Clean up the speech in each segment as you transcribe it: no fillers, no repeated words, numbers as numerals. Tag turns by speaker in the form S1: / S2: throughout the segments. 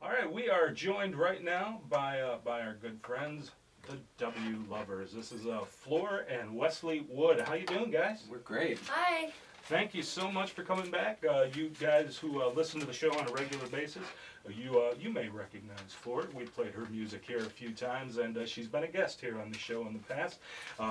S1: All right, we are joined right now by our good friends, the W Lovers. This is Fleur and Wesley Wood. How you doing, guys?
S2: We're great.
S3: Hi.
S1: Thank you so much for coming back. You guys who listen to the show on a regular basis, you may recognize Fleur. We played her music here a few times, and she's been a guest here on the show in the past.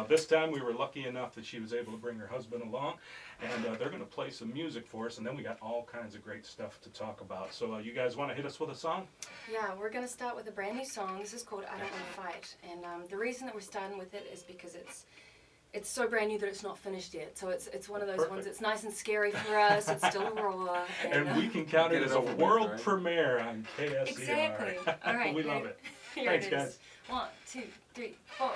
S1: This time we were lucky enough that she was able to bring her husband along, and they're going to play some music for us, and then we got all kinds of great stuff to talk about. So you guys want to hit us with a song?
S3: Yeah, we're going to start with a brand new song. This is called I Don't Want to Fight, and the reason that we're starting with it is because it's so brand new that it's not finished yet. So it's one of those
S1: Perfect.
S3: ones that's nice and scary for us. It's still raw.
S1: And we can count it as a world premiere on KSER.
S3: Exactly. All right.
S1: We love it.
S3: Here
S1: Thanks,
S3: it is.
S1: guys.
S3: 1, 2, 3, 4.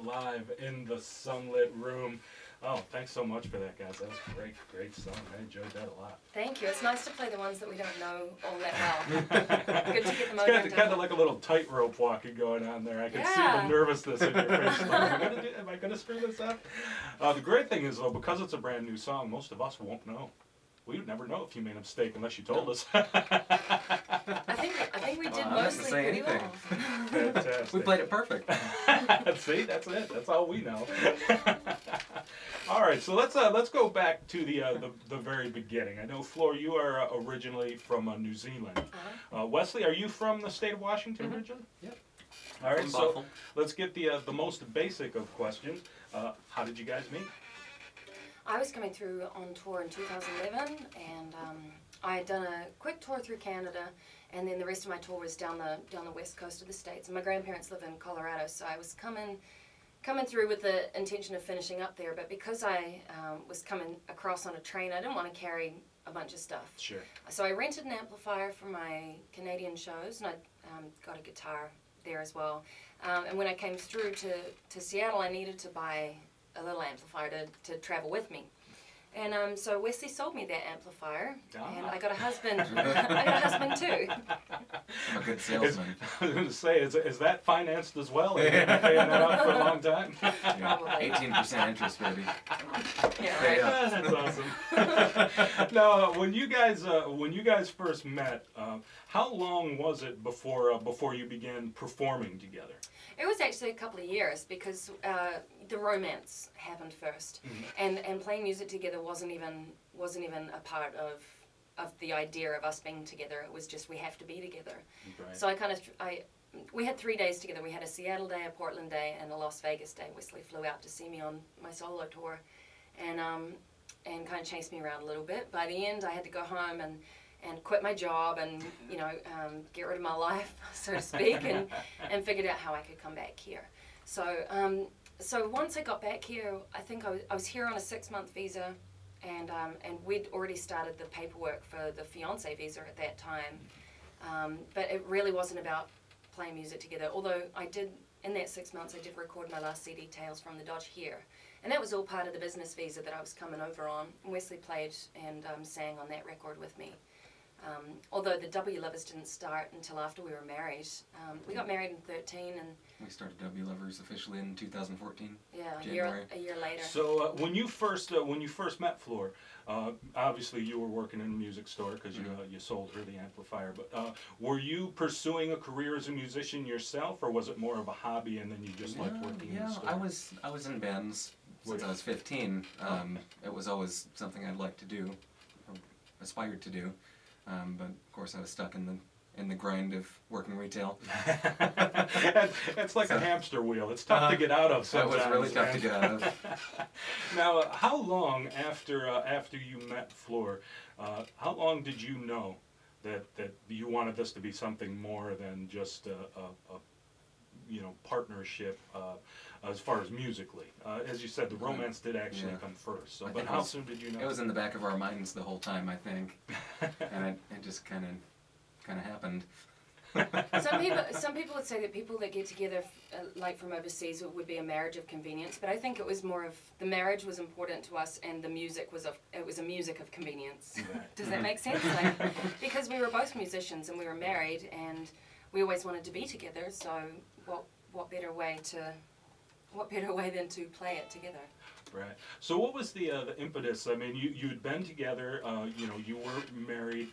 S1: Live in the Sunlit room. Oh, thanks so much for that, guys. That was a great song. I enjoyed that a lot.
S3: Thank you. It's nice to play the ones that we don't know all that well. Good to get them over.
S1: It's kind of like a little tightrope walking going on there. I can see the nervousness in your face. Am I going to screw this up? The great thing is, though, because it's a brand new song, most of us won't know. We'd never know if you made a mistake unless you told us.
S3: I think we did mostly pretty well.
S1: Fantastic.
S2: We played it perfect.
S1: See, that's it. That's all we know. All right, so let's go back to the very beginning. I know, Fleur, you are originally from New Zealand. Wesley, are you from the state of Washington originally?
S2: Yep.
S1: All right,
S2: From
S1: so
S2: Bothell.
S1: let's get the most basic of questions. How did you guys meet?
S3: I was coming through on tour in 2011, and I had done a quick tour through Canada, and then the rest of my tour was down the west coast of the States. And my grandparents live in Colorado, so I was coming through with the intention of finishing up there. But because I was coming across on a train, I didn't want to carry a bunch of stuff.
S1: Sure.
S3: So I rented an amplifier for my Canadian shows, and I got a guitar there as well. And when I came through to Seattle, I needed to buy a little amplifier to travel with me. And so Wesley sold me that amplifier, and I got a husband. I got a husband too.
S2: I'm a good salesman.
S1: I was going to say, is that financed as well? Have you been paying that out for a long time?
S3: Probably.
S2: 18% interest, baby.
S3: Yeah,
S2: Pay
S3: right.
S2: up.
S1: That's awesome. Now, when you guys first met, how long was it before you began performing together?
S3: It was actually a couple of years because the romance happened first, and playing music together wasn't even a part of the idea of us being together. It was just we have to be together.
S1: Right.
S3: So we had 3 days together. We had a Seattle day, a Portland day, and a Las Vegas day. Wesley flew out to see me on my solo tour, and kind of chased me around a little bit. By the end, I had to go home and quit my job and get rid of my life, so to speak, and figured out how I could come back here. So once I got back here, I think I was here on a 6-month visa, and we'd already started the paperwork for the fiancé visa at that time. But it really wasn't about playing music together. Although in that 6 months, I did record my last CD, Tales from the Dodge, here. And that was all part of the business visa that I was coming over on. Wesley played and sang on that record with me. Although the W Lovers didn't start until after we were married. We got married in 2013, and
S2: We started W Lovers officially in 2014.
S3: yeah,
S2: January.
S3: a year later.
S1: So when you first met Fleur, obviously you were working in a music store because you sold her the amplifier. But were you pursuing a career as a musician yourself, or was it more of a hobby and then you just liked working in the store?
S2: I was in bands since I was 15. It was always something I'd like to do, or aspired to do. But of course I was stuck in the grind of working retail.
S1: It's like a hamster wheel. It's tough to get out of sometimes.
S2: That was really tough to get out of.
S1: Now, how long after you met Fleur, how long did you know that you wanted this to be something more than just a partnership as far as musically? As you said, the romance did actually come first. So, but how soon did you know?
S2: It was in the back of our minds the whole time, I think, and it just kind of happened.
S3: Some people would say that people that get together, like from overseas, it would be a marriage of convenience. But I think it was more of the marriage was important to us, and the music was a music of convenience.
S1: Right.
S3: Does that make sense? Like, because we were both musicians and we were married, and we always wanted to be together. So what better way than to play it together?
S1: Right. So what was the impetus? I mean, you'd been together, you were married,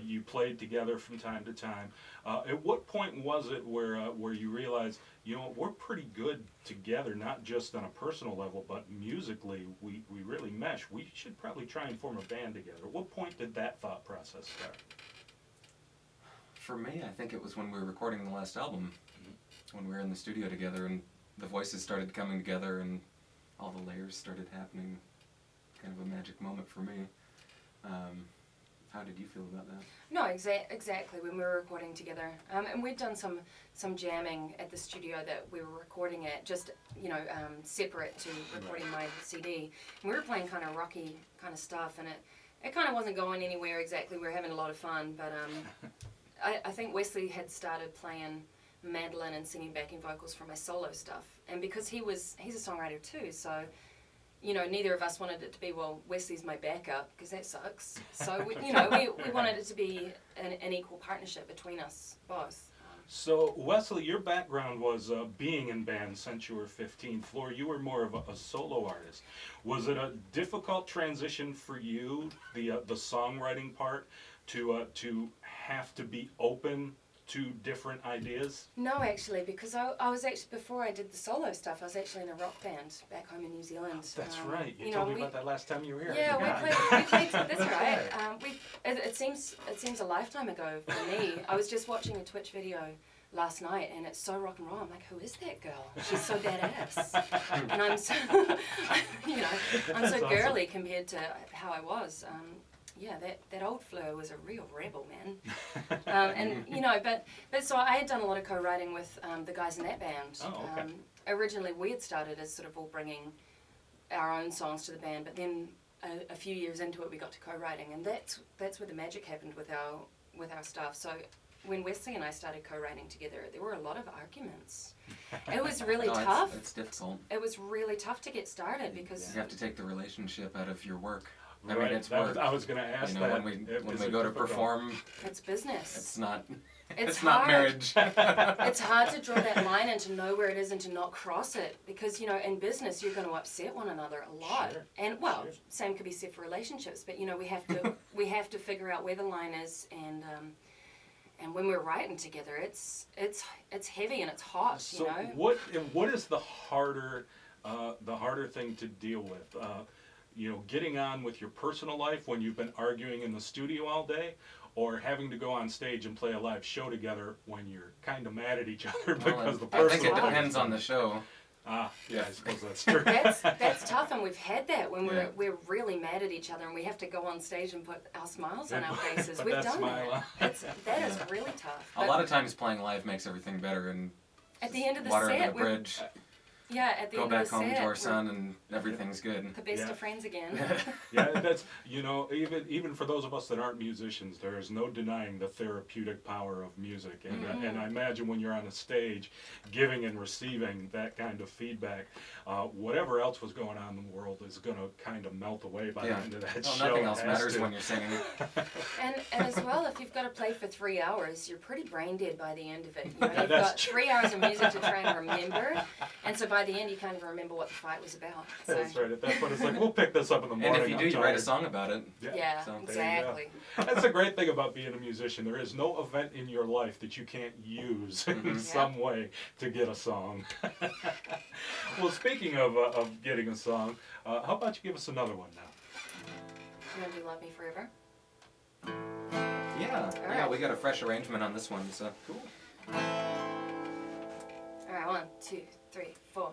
S1: you played together from time to time. At what point was it where you realized, we're pretty good together, not just on a personal level, but musically, we really mesh. We should probably try and form a band together. At what point did that thought process start?
S2: For me, I think it was when we were recording the last album, when we were in the studio together and the voices started coming together and all the layers started happening. Kind of a magic moment for me. How did you feel about that?
S3: No, exactly. When we were recording together, and we'd done some jamming at the studio that we were recording at, just separate to recording my CD. And we were playing kind of rocky kind of stuff, and it kind of wasn't going anywhere exactly. We were having a lot of fun, but I think Wesley had started playing mandolin and singing backing vocals for my solo stuff, and because he's a songwriter too, so neither of us wanted it to be, well, Wesley's my backup, because that sucks. So we wanted it to be an equal partnership between us both.
S1: So Wesley, your background was being in bands since you were 15. Fleur, you were more of a solo artist. Was it a difficult transition for you, the songwriting part, to have to be open to different ideas?
S3: No, actually, because I was actually, before I did the solo stuff, I was actually in a rock band back home in New Zealand.
S1: That's right. You told me about that last time you were here.
S3: Yeah, we played. That's right. It seems a lifetime ago for me. I was just watching a Twitch video last night, and it's so rock and roll. I'm like, who is that girl? She's so badass. And I'm so, you know, I'm so
S1: That's
S3: girly compared to how I was. Yeah, that old Fleur was a real rebel, man. And, you know, but so I had done a lot of co-writing with the guys in that band.
S1: Oh, okay.
S3: Originally, we had started as sort of all bringing our own songs to the band, but then a few years into it, we got to co-writing, and that's where the magic happened with our stuff. So when Wesley and I started co-writing together, there were a lot of arguments. It was really tough.
S2: It's difficult.
S3: It was really tough to get started because
S2: You have to take the relationship out of your work. I
S1: Right,
S2: mean, it's
S1: that
S2: work.
S1: was- I was going to ask
S2: You know,
S1: that.
S2: when
S1: Is
S2: we
S1: it
S2: go to
S1: difficult?
S2: perform,
S3: it's business.
S2: it's not.
S3: It's
S2: It's not
S3: hard.
S2: marriage.
S3: It's hard to draw that line and to know where it is and to not cross it, because, you know, in business you're going to upset one another a lot.
S1: Sure,
S3: And well,
S1: sure.
S3: same could be said for relationships, but you know, we have to figure out where the line is, and when we're writing together, it's heavy and it's hot.
S1: So
S3: you know.
S1: what is the harder thing to deal with? You know, getting on with your personal life when you've been arguing in the studio all day, or having to go on stage and play a live show together when you're kind of mad at each other because the
S2: I
S1: personal
S2: think it
S1: life
S2: depends
S1: is-
S2: on the show.
S1: Yeah, I suppose that's true.
S3: That's tough, and we've had that when
S2: Yeah.
S3: we're really mad at each other, and we have to go on stage and put our smiles on our
S1: Put
S3: faces.
S1: that
S3: We've done
S1: smile on.
S3: that. That is really tough.
S2: A
S3: But
S2: lot of times playing live makes everything better, and
S3: at the end of the
S2: water
S3: set,
S2: under the bridge.
S3: at the
S2: Go
S3: end
S2: back
S3: of the
S2: home
S3: set,
S2: to our
S3: we're
S2: son, and everything's good.
S3: the best
S1: Yeah.
S3: of friends again.
S1: Yeah, that's, you know, even for those of us that aren't musicians, there is no denying the therapeutic power of music, and I imagine when you're on a stage, giving and receiving that kind of feedback, whatever else was going on in the world is going to kind of melt away by the end of that
S2: Well,
S1: show.
S2: nothing else
S1: It has
S2: matters
S1: to.
S2: when you're singing.
S3: And as well, if you've got to play for 3 hours, you're pretty brain dead by the end of it. You know,
S1: Yeah,
S3: you've
S1: that's
S3: got
S1: true.
S3: 3 hours of music to try and remember, and so by the end, you can't even remember what the fight was about. So,
S1: That's right. At that point, it's like, we'll pick this up in the morning.
S2: And if you do,
S1: I'm
S2: you write a
S1: tired.
S2: song about it.
S3: yeah,
S2: So, there you go.
S3: exactly.
S1: That's the great thing about being a musician. There is no event in your life that you can't use in some way to get a song. Well, speaking of getting a song, how about you give us another one now?
S3: You want to do Love Me Forever?
S2: Yeah,
S3: All
S2: yeah,
S3: right.
S2: we got a fresh arrangement on this one, so.
S1: Cool.
S3: All right, 1, 2, 3, 4.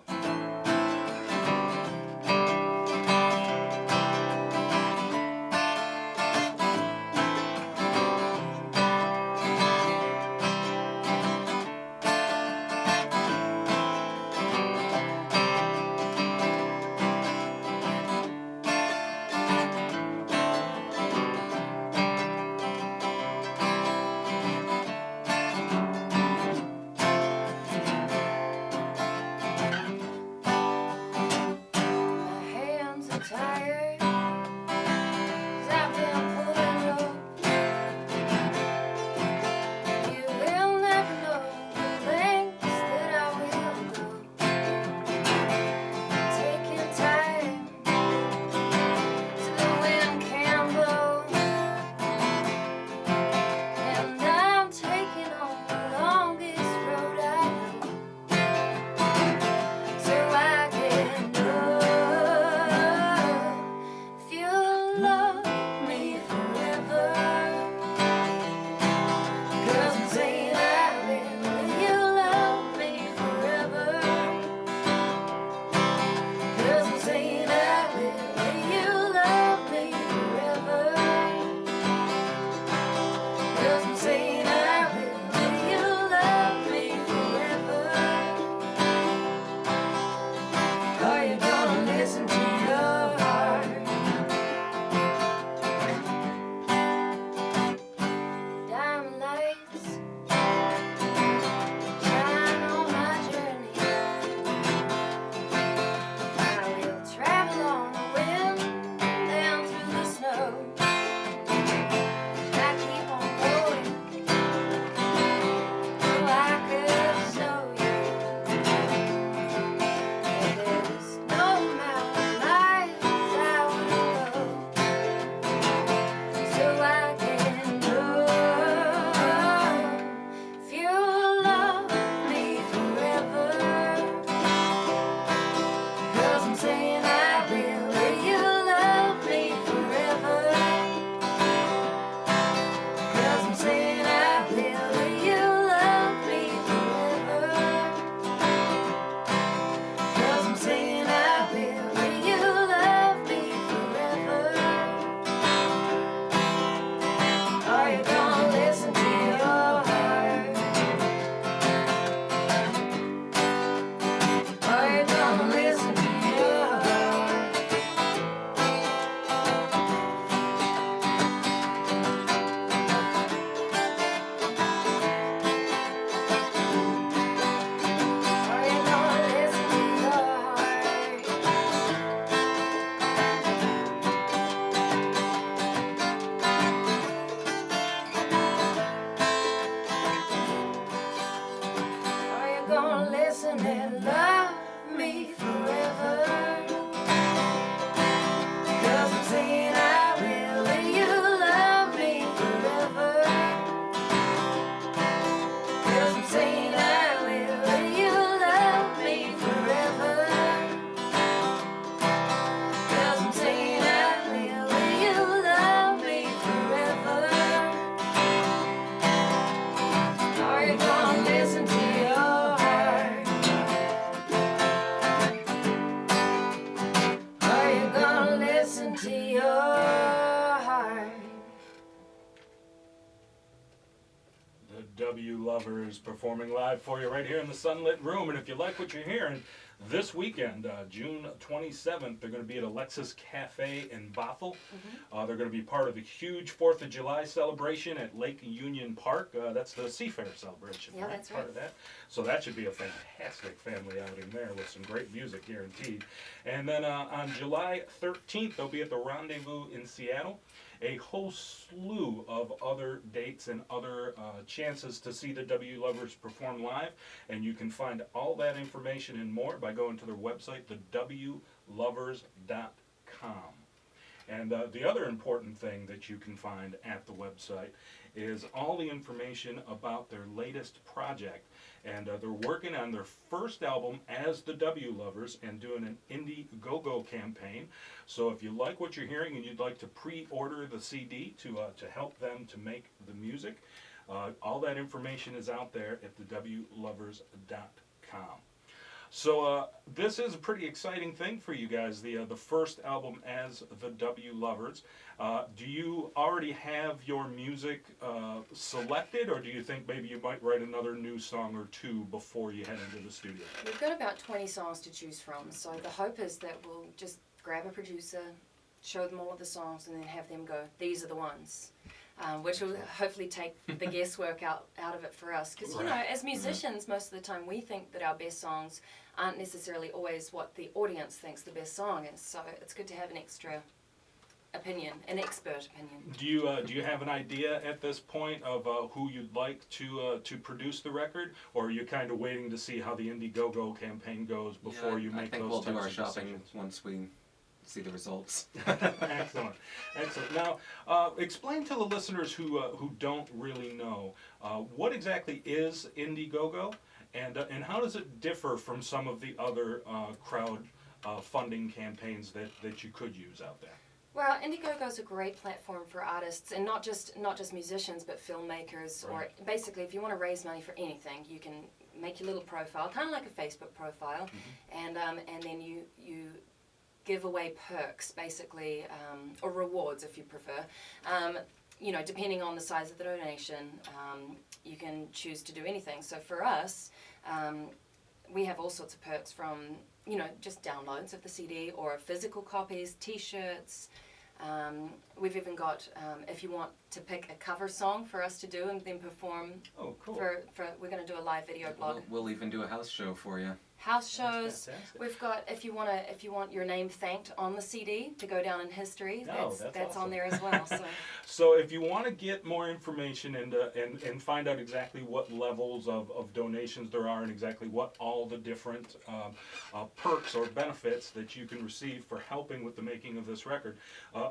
S3: listen and love me forever. 'Cause I'm saying I will, and you love me forever. 'Cause I'm saying I will, and you love me forever. 'Cause I'm saying I will, and you love me forever. Are you gonna listen to your heart? Are you gonna listen to your heart?
S1: The W Lovers performing live for you right here in the Sunlit Room. And if you like what you're hearing, this weekend, June 27th, they're going to be at Alexis Cafe in Bothell. They're going to be part of the huge 4th of July celebration at Lake Union Park. That's the Seafair celebration.
S3: Yeah, that's
S1: Part
S3: right.
S1: of that. So that should be a fantastic family outing there with some great music guaranteed. And then on July 13th, they'll be at the Rendezvous in Seattle. A whole slew of other dates and other chances to see the W Lovers perform live. And you can find all that information and more by going to their website, thewlovers.com. And the other important thing that you can find at the website is all the information about their latest project. And they're working on their first album as the W Lovers and doing an Indiegogo campaign. So if you like what you're hearing and you'd like to pre-order the CD to help them to make the music, all that information is out there at thewlovers.com. So this is a pretty exciting thing for you guys, the first album as the W Lovers. Do you already have your music selected, or do you think maybe you might write another new song or two before you head into the studio?
S3: We've got about 20 songs to choose from, so the hope is that we'll just grab a producer, show them all of the songs, and then have them go, these are the ones. Which will hopefully take the guesswork out of it for us. Because, you know, as musicians, most of the time we think that our best songs aren't necessarily always what the audience thinks the best song is. So it's good to have an extra opinion, an expert opinion.
S1: Do you have an idea at this point of who you'd like to produce the record, or are you kind of waiting to see how the Indiegogo campaign goes before you make
S2: I think
S1: those
S2: we'll
S1: types
S2: do our
S1: of
S2: shopping
S1: decisions?
S2: once we see the results.
S1: Excellent, excellent. Now, explain to the listeners who don't really know what exactly is Indiegogo, and how does it differ from some of the other crowd funding campaigns that you could use out there?
S3: Well, Indiegogo is a great platform for artists, and not just musicians, but filmmakers,
S1: Right.
S3: or basically if you want to raise money for anything, you can make your little profile, kind of like a Facebook profile, and then you give away perks, basically, or rewards if you prefer. You know, depending on the size of the donation, you can choose to do anything. So for us, we have all sorts of perks from, you know, just downloads of the CD or physical copies, T-shirts. We've even got, if you want to pick a cover song for us to do and then perform.
S1: Oh, cool.
S3: We're going to do a live video blog.
S2: We'll even do a house show for you.
S3: House shows.
S1: Fantastic.
S3: We've got, if you want your name thanked on the CD to go down in history,
S1: Oh,
S3: that's
S1: awesome.
S3: on there as well. So.
S1: So if you want to get more information and find out exactly what levels of donations there are and exactly what all the different perks or benefits that you can receive for helping with the making of this record,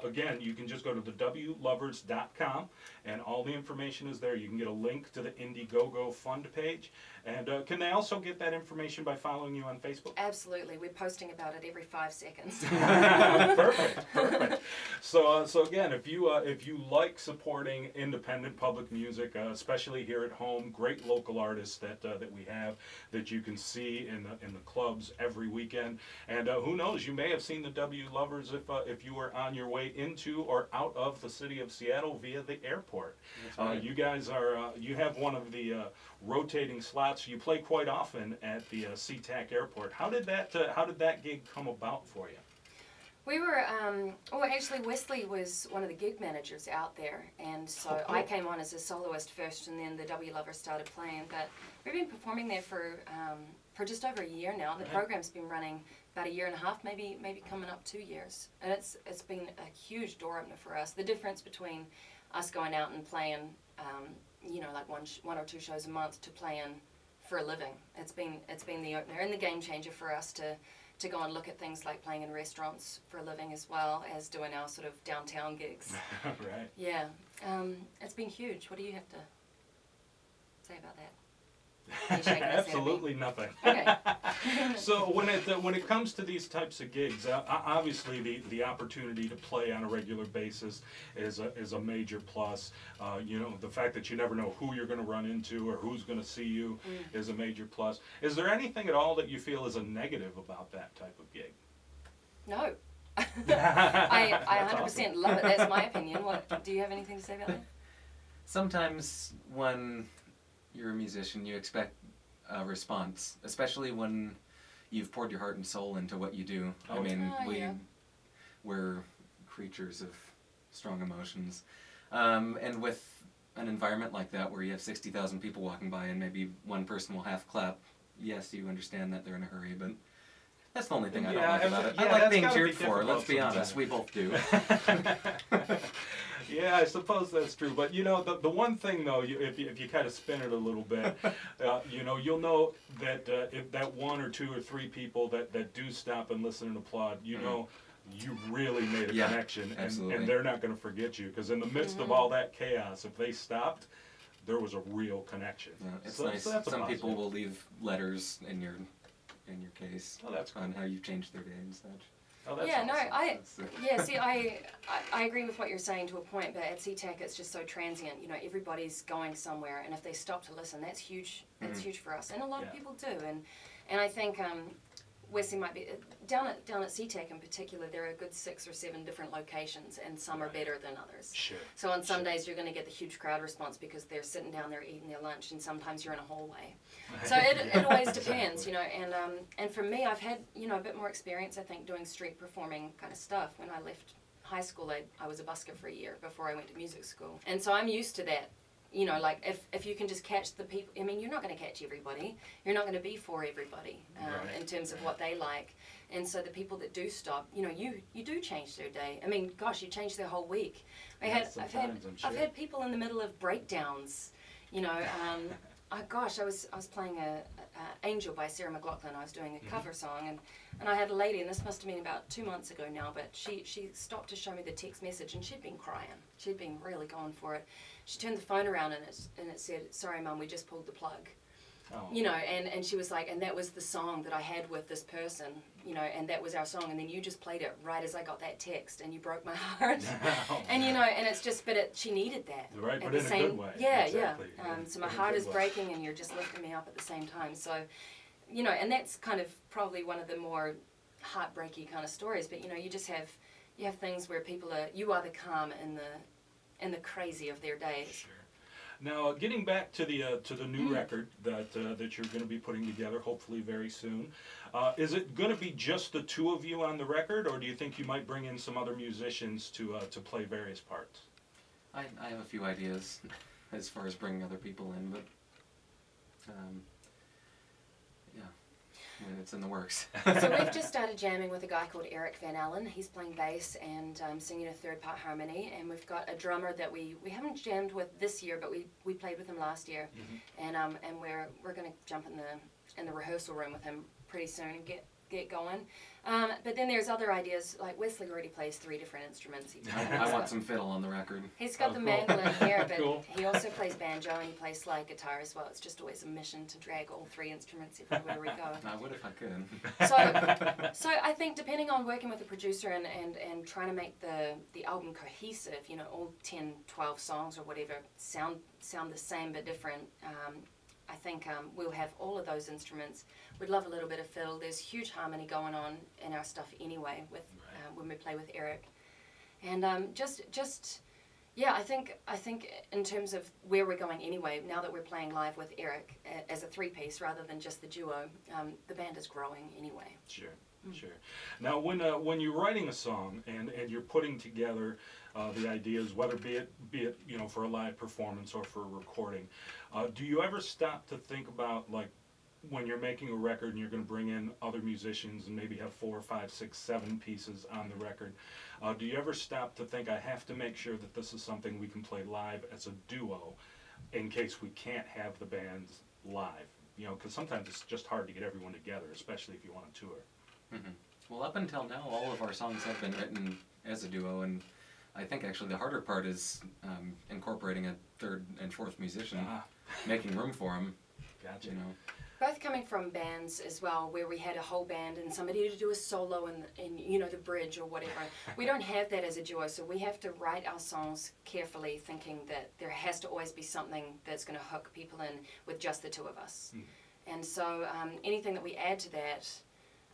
S1: again, you can just go to thewlovers.com and all the information is there. You can get a link to the Indiegogo fund page. And can they also get that information by following you on Facebook?
S3: Absolutely. We're posting about it every 5 seconds.
S1: Perfect, perfect. So again, if you like supporting independent public music, especially here at home, great local artists that we have that you can see in the clubs every weekend, and who knows, you may have seen the W Lovers if you were on your way into or out of the city of Seattle via the airport.
S2: That's right.
S1: You guys are you have one of the rotating slots. You play quite often at the SeaTac Airport. How did that gig come about for you?
S3: We were, well, actually, Wesley was one of the gig managers out there, and so
S1: Oh, cool.
S3: I came on as a soloist first, and then the W Lovers started playing. But we've been performing there for just over a year now. The
S1: Right.
S3: program's been running about a year and a half, maybe coming up 2 years, and it's been a huge door opener for us. The difference between us going out and playing, you know, like one or two shows a month to playing for a living. It's been the opener and the game changer for us to go and look at things like playing in restaurants for a living as well as doing our sort of downtown gigs.
S1: Right.
S3: Yeah, it's been huge. What do you have to say about that? You're shaking his head at me.
S1: Absolutely nothing.
S3: Okay.
S1: So when it comes to these types of gigs, obviously the opportunity to play on a regular basis is a major plus. You know, the fact that you never know who you're going to run into or who's going to see you is a major plus. Is there anything at all that you feel is a negative about that type of gig?
S3: No. I 100%
S1: awesome.
S3: love it. That's my opinion. What do you have anything to say about that?
S2: Sometimes when you're a musician, you expect a response, especially when you've poured your heart and soul into what you do. I mean, we're creatures of strong emotions. And with an environment like that where you have 60,000 people walking by and maybe one person will half clap, yes, you understand that they're in a hurry, but that's the only thing I don't like about it. I like being cheered for, let's be honest, we both do.
S1: Yeah, I suppose that's true. But you know, the one thing though, if you kind of spin it a little bit, you know, you'll know that if that one or two or three people that do stop and listen and applaud, you know, you really made a connection, and they're not going to forget you, because in the midst of all that chaos, if they stopped, there was a real connection.
S2: Yeah, it's nice.
S1: So that's
S2: some people will leave letters in your case on how you changed their day and such.
S1: Oh, that's
S3: Yeah,
S1: awesome.
S3: no, see, I agree with what you're saying to a point, but at CTAC it's just so transient. You know, everybody's going somewhere, and if they stop to listen, that's huge. That's huge for us, and a lot of people do. And I think Wesley might be down at CTAC in particular. There are a good 6 or 7 different locations, and some are better than others.
S1: Sure.
S3: So on some days you're going to get the huge crowd response because they're sitting down there eating their lunch, and sometimes you're in a hallway. So it always depends, you know. And for me, I've had, you know, a bit more experience, I think, doing street performing kind of stuff. When I left high school, I was a busker for a year before I went to music school, and so I'm used to that. You know, like if you can just catch the people, I mean, you're not going to catch everybody. You're not going to be for everybody in terms of what they like. And so the people that do stop, you know, you do change their day. I mean, gosh, you change their whole week. I've had people in the middle of breakdowns, you know. I was playing a Angel by Sarah McLachlan. I was doing a cover song, and I had a lady, and this must have been about 2 months ago now, but she stopped to show me the text message, and she'd been crying. She'd been really going for it. She turned the phone around, and it said, "Sorry, Mum, we just pulled the plug." Oh. You know, and she was like, and that was the song that I had with this person, you know, and that was our song, and then you just played it right as I got that text, and you broke my heart. And you know, and it's just, she needed that.
S1: Right, but in a good way.
S3: Yeah,
S1: exactly.
S3: So my heart is breaking, and you're just lifting me up at the same time. So, you know, and that's kind of probably one of the more heartbreaky kind of stories. But you know, you have things where you are the calm in the crazy of their days.
S1: Sure. Now, getting back to the new record that you're going to be putting together, hopefully very soon, is it going to be just the two of you on the record, or do you think you might bring in some other musicians to play various parts?
S2: I have a few ideas as far as bringing other people in, but it's in the works.
S3: So we've just started jamming with a guy called Eric Van Allen. He's playing bass and singing a third part harmony, and we've got a drummer that we haven't jammed with this year, but we played with him last year, and we're going to jump in the rehearsal room with him pretty soon and get going. But then there's other ideas, like Wesley already plays 3 different instruments.
S2: I want some fiddle on the record.
S3: He's got the mandolin here, but he also plays banjo and he plays slide guitar as well. It's just always a mission to drag all 3 instruments everywhere we go.
S2: I would if I could.
S3: So I think depending on working with a producer and trying to make the album cohesive, you know, all 10, 12 songs or whatever sound the same but different, I think we'll have all of those instruments. We'd love a little bit of fiddle. There's huge harmony going on in our stuff anyway with when we play with Eric, and I think in terms of where we're going anyway, now that we're playing live with Eric as a 3-piece rather than just the duo, the band is growing anyway.
S1: Sure. Sure. Now, when you're writing a song and you're putting together the ideas, whether be it you know, for a live performance or for a recording, do you ever stop to think about, like, when you're making a record and you're going to bring in other musicians and maybe have 4, 5, 6, 7 pieces on the record, do you ever stop to think, I have to make sure that this is something we can play live as a duo in case we can't have the bands live? you know, because sometimes it's just hard to get everyone together, especially if you want to tour.
S2: Mm-hmm. Well, up until now, all of our songs have been written as a duo, and I think actually the harder part is incorporating a third and fourth musician, making room for them.
S1: Gotcha.
S2: You know.
S3: Both coming from bands as well, where we had a whole band and somebody to do a solo in you know, the bridge or whatever. We don't have that as a duo, so we have to write our songs carefully, thinking that there has to always be something that's going to hook people in with just the two of us. And so anything that we add to that,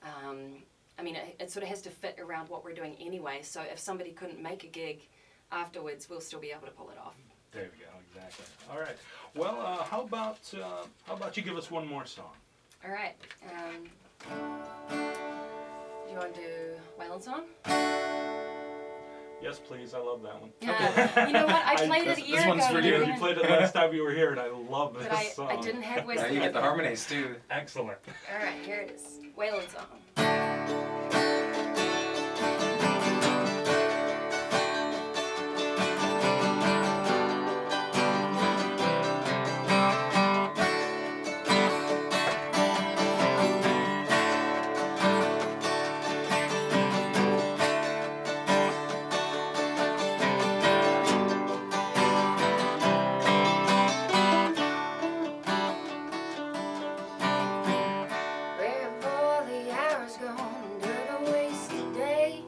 S3: I mean, it sort of has to fit around what we're doing anyway. So if somebody couldn't make a gig afterwards, we'll still be able to pull it off.
S1: There we go, exactly. All right. Well, how about you give us one more song?
S3: All right. You want to do Waylon Song?
S1: Yes, please. I love that one.
S3: You know what? I played it a year ago.
S2: This one's for
S3: and
S2: you.
S3: I
S1: You
S3: didn't-
S1: played it last time you were here, and I love
S3: but
S1: this song.
S3: I didn't have
S2: Now
S3: Wesley.
S2: you get the
S3: yet.
S2: harmonies too.
S1: Excellent.
S3: All right, here it is. Waylon Song. Where have all the hours gone to the wasted day?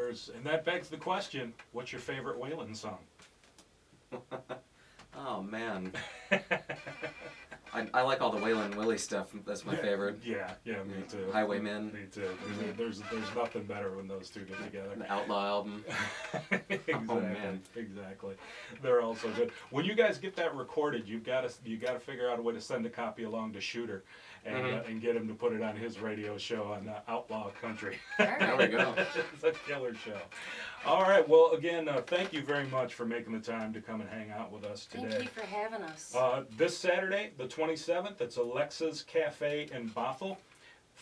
S1: And that begs the question, what's your favorite Waylon song?
S2: Oh man, I like all the Waylon Willie stuff. That's my favorite.
S1: Yeah, me too.
S2: Highwaymen.
S1: Me too. There's nothing better when those two get together.
S2: The Outlaw album.
S1: Exactly.
S2: Oh man.
S1: Exactly. They're all so good. When you guys get that recorded, you got to figure out a way to send a copy along to Shooter, and get him to put it on his radio show on Outlaw Country.
S2: There we go.
S1: It's a killer show. All right. Well, again, thank you very much for making the time to come and hang out with us today.
S3: Thank you for having us.
S1: This Saturday, the 27th, it's Alexa's Cafe in Bothell.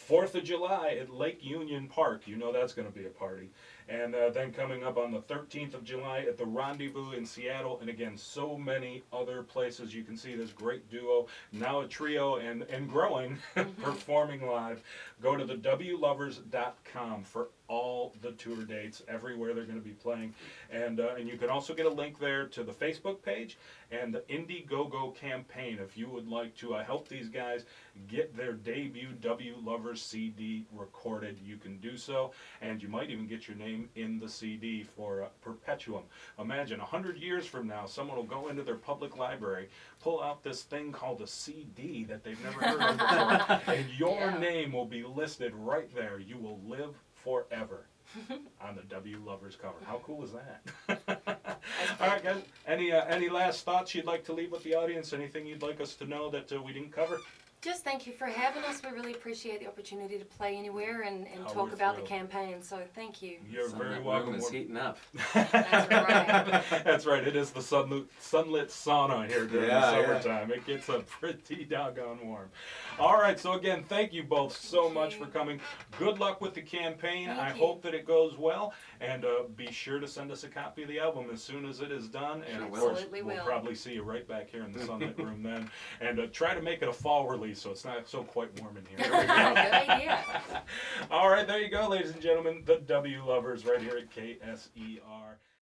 S1: 4th of July at Lake Union Park. You know that's going to be a party. And then coming up on the 13th of July at the Rendezvous in Seattle. And again, so many other places. You can see this great duo, now a trio and growing, performing live. Go to the wlovers.com for all the tour dates, everywhere they're going to be playing. And you can also get a link there to the Facebook page and the Indiegogo campaign if you would like to help these guys get their debut W Lovers CD recorded. You can do so, and you might even get your name in the CD for Perpetuum. Imagine 100 years from now, someone will go into their public library, pull out this thing called a CD that they've never heard of before, and your name will be listed right there. You will live forever on the W Lovers cover. How cool is that? All right, guys. Any last thoughts you'd like to leave with the audience? Anything you'd like us to know that we didn't cover?
S3: Just thank you for having us. We really appreciate the opportunity to play anywhere and talk
S1: we're
S3: about
S1: thrilled.
S3: the campaign. So thank you.
S1: You're
S2: Sunlit
S1: very welcome.
S2: room is heating up.
S3: That's right.
S1: That's right. It is the sunlit sauna here during the summertime. It gets pretty doggone warm. All right. So again, thank you both so much for coming. Good luck with the campaign. I hope that it goes well. And be sure to send us a copy of the album as soon as it is done. And of course, we'll probably see you right back here in the Sunlit room then. And try to make it a fall release so it's not so quite warm in here.
S3: Good idea.
S1: All right. There you go, ladies and gentlemen. The W Lovers right here at KSER.